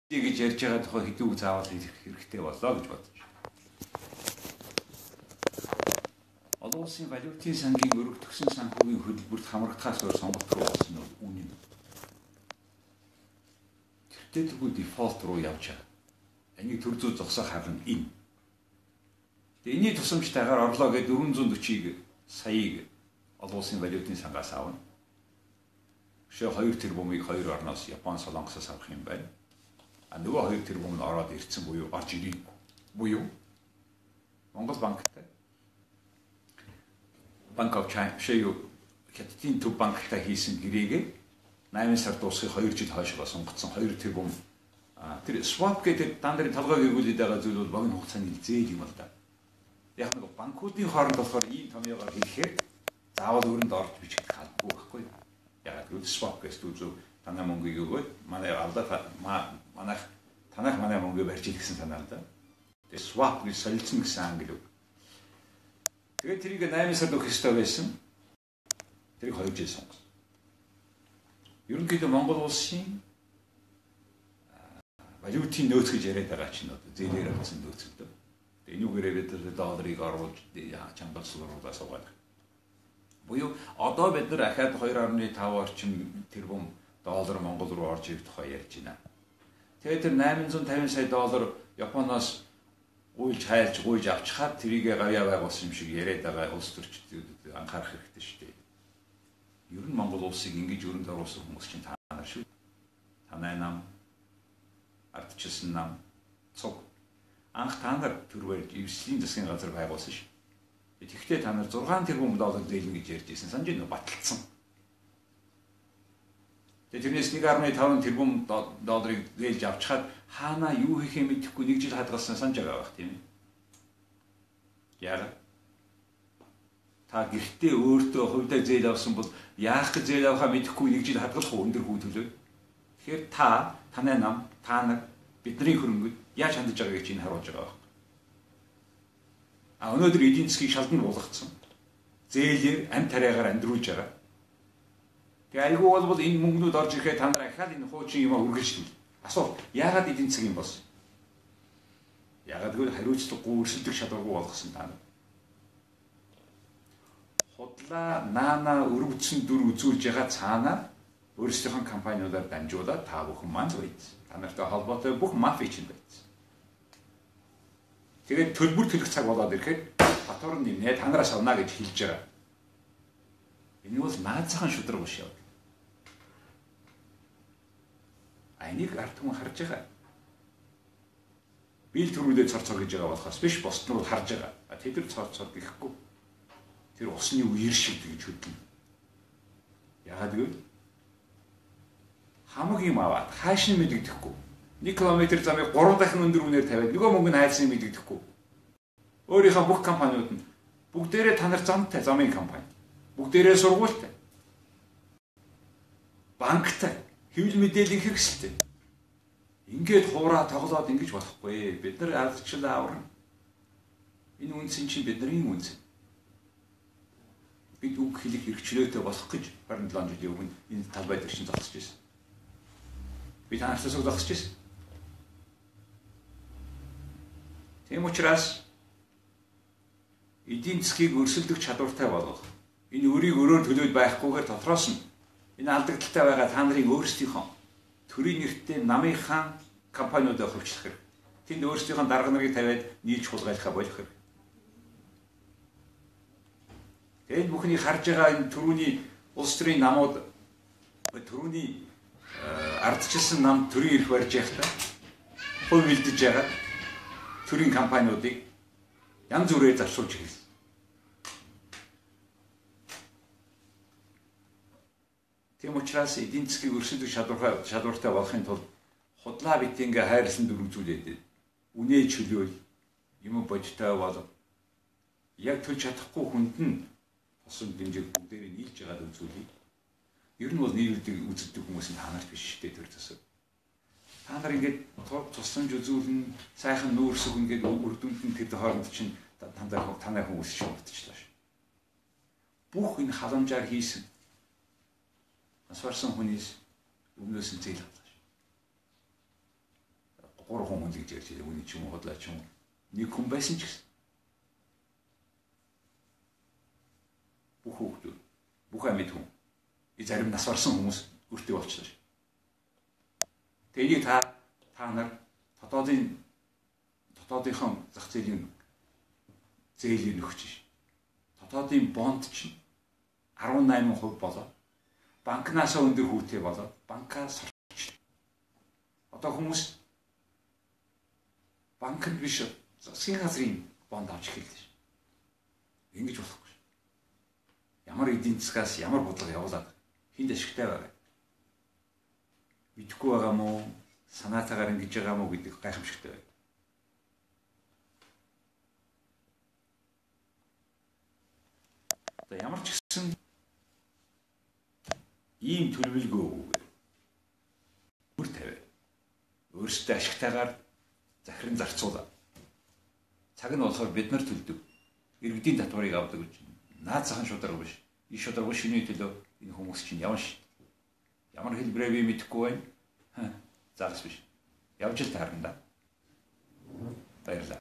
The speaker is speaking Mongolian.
гэж ярьж байгаа тухай хэдэн үг заавал хэлэх хэрэгтэй боллоо гэж бодож байна. Олон улсын валютын сангийн өргөдөгсөн санхүүгийн хөтөлбөрт хамрагдахаас өөр сонголт руу болсон нь үнэн. Тэртээ дефолт руу явж байгаа. Энийг төр зүй зогсоох харна энэ. Тэгээ энэний тусламжтайгаар орлоо гээд 440 саяыг олон улсын валютын сангаас авна. Шээ 2 тэрбумыг 2 орноос Япон, Солонгосоос авах юм байна. А нөгөө 2 тэрбум нь ороод ирсэн буюу орж ирээгүй. Буюу Монгол банктай Банк оф Чайна шээ Хятадын төв банктай хийсэн гэрээгээ 8 сар дуусахыг 2 жил хойшоо сонгоцсон 2 тэрбум тэр swap гэдэг дандарын толгойг эргүүлээд байгаа зүйл бол богино хугацааны зээл юм л да. Яг нэг банкуудын хооронд болохоор ийм томьёогоор хийхээр заавал өрөнд орж бичих халбгүй байхгүй. Яг л swap гэж үзв танай мөнгөийг өгөөд манай алдаа манайх танайх манай мөнгөө барьж ий гэсэн санаа л да. Тэгээ swap гэж солилцсон гэсэн англи үг. Тэгээд тэрийг 8 сард өгөх ёстой байсан. Тэрийг 2 жил сонгосон. Ерөнхийдөө Монгол улсын валютын нөөц гэж яриад байгаа чинь одоо зээлээр авсан нөөц л дээ. Тэгээ энүүгээрээ бид долларыг оруулж чангалсуулаад суугаад. Буюу одоо бид нар ахаад 2.5 орчим тэрбум доллар Монгол руу орж ирэх тухай ярьж байна. Тэгээд тэр 850 сая доллар Японоос уйлж хайлж гуйж авчихад тэрийг гавьяа байгуулсан юм шиг яриад байгаа улс төрчдүүд анхаарах хэрэгтэй шүү дээ. Ер нь Монгол улсыг ингэж өрөнд оруулсан хүмүүс чинь та нар шүү. Танай нам, ардчилсан нам, цуг. Анх та нар төрвөл эвслийн засгийн газар байгуулсан шүү. Тэгэхдээ та нар 6 тэрбум доллар зээлнэ гэж ярьж ирсэн. Санаж нь баталцсан. Тэрнээс 1.5 тэрбум долларыг зээлж авчихад хаана юу хийх юм мэдэхгүй 1 жил хадгалсан санаж байгаа байх тийм ээ. Яг та гэртээ өөртөө хувьдаа зээл авсан бол яах гэж зээл авахаа мэдэхгүй 1 жил хадгалах уу өндөр хүү төлөө. Тэгэхээр танай нам, та нар бидний хөрөнгөд яаж хандж байгааг чинь харуулж байгаа байх. Өнөөдөр эдийн засгийг шалдан буулгацсан. Зээлээр амь тариагаар амьдруулж байгаа. Тэгээ айгүй бол энэ мөнгнүүд орж ирэхэд та нар ахаад энэ хуучин юм үргэлжлүүл. Асуулт яагаад эдийн засгийн болсон? Яагаад гэвэл хариуцлагагүй өрсөлдөх шалгуур болгосон та нар. Худлаа наана өрөвдсөн дүр үзүүлж байгаа цаана өөрсдийнхөө компаниудаар дамжуулаад та бүхэн маань байж. Та нартай холбоотой бүх мафи чинь байж. Тэгээд төлбөр төлөх цаг болоод ирэхэд батуурн нэмнэ та нараас авна гэж хэлж байгаа. Энэ бол наацхан шудраг биш яа. Энийг ард түмэн харж байгаа. Би л төрүүлээ цорцор гэж байгаа болохоос биш босд нь харж байгаа. Тэд нар цорцор гэхгүй. Тэр усны үер шиг гэж хөдлөн. Яагаад гэвэл хамаг юм аваад хааш нь мэдэгдэхгүй. 1 км замыг 3 дахин өндөр үнээр тавиад нөгөө мөнгө нь хайсан мэдэгдэхгүй. Өөрийнхөө бүх компаниуд нь бүгдээрээ та нар замтай замын компани. Бүгдээрээ сургуультай. Банктай, хэвлэл мэдээллийн хэрэгсэлтэй. Ингээд хуураа тоглоод ингэж болохгүй. Бид нар ардчлаа аварна. Энэ үнсэн чинь бидний үнс. Бид үг хэлэх хэрэгчлөөтэй болох гэж 27 жилийн өмнө энэ талбай дээр чинь зогсож байсан. Би танаас зогсож байсан. Тийм учраас эдийн засгийг өрсөлдөх чадвартай болгох. Энэ өрийг өрөөр төлөөд байхгүйгээр дотроос нь энэ алдагдaltaй байгаа та нарын өөрсдийнхөө төрийн нэртэй намынхаа компаниудаа хөвчлөх хэрэг. Тэнд өөрсдийнхөө дарга нарыг тавиад нийлж хулгайлахаа болох хэрэг. Энэ бүхний харж байгаа энэ төрөүний улс төрийн намууд төрөүний ардчилсан нам төрийн эрх барьж явахдаа хувь бэлдэж байгаа төрийн компаниудыг янз бүрээр зарцуулж ирсэн. Тийм учраас эдийн засгийг өрсөлдөх шалгууртай болохын тулд худлаа битингээ хайрлсан дүр үзүүлээд үнэ чөлөөл юм бодтой бол яг төлж чадахгүй хүнд нь тосон дэмжиг бүгдээрээ нийлж байгаад үзүүлээ. Ер нь бол нийлүүлдэг үздэг хүмүүс нь та нарт биш шүү дээ төр төсөв. Та нар ингээд тусламж үзүүлэн сайхан нүүрсэх ингээд үрдүнд нь тэр хооронд чинь танай хүмүүс шиг бодчихлаа шүү. Бүх энэ халамжаар хийсэн асуурсан хүнээс өмнөөс нь зээл авлаа шүү. 3 хүн л гэж ярьж байгаа. Үний ч юм уу худлаа ч юм уу. Нэг хүн байсан ч гэсэн. Бүх хүүхдүүд, бүх амьд хүн. Зарим нас барсан хүмүүс өртөө болчихсон шүү. Тэгээ та нар дотоодынхон зах зээлийн зээлийг нөхөж ш. Дотоодын бонд чинь 18% болоод банкнаас өндөр хүүтэй болоод банкаас сорч. Одоо хүмүүс банкнд биш засгийн газрын бонд авч эхэллээ ш. Ингэж болохгүй ш. Ямар эдийн засгаас ямар бодлого явуулаад хинд ашигтай байгаа. Мэдхгүй байгаа мó, санаатаагаар ингэж байгаа мó гэдэг гайхамшигтай байна. Одоо ямар ч гэсэн ийм төлөвлөгөөгүй бүр тавиа. Өөрсдөө ашигтайгаар захиран зарцуулаа. Цаг нь болохоор бид нар төлдөг. Иргэдийн татварыг авдаг гэж. Наад захын шударга биш. Иш шударга шиний төлөө энэ хүмүүс чинь явна ш. Ямар хэлбэрээ би мэдэхгүй байна. Заагс биш. Явж л таарна да. Баярлалаа.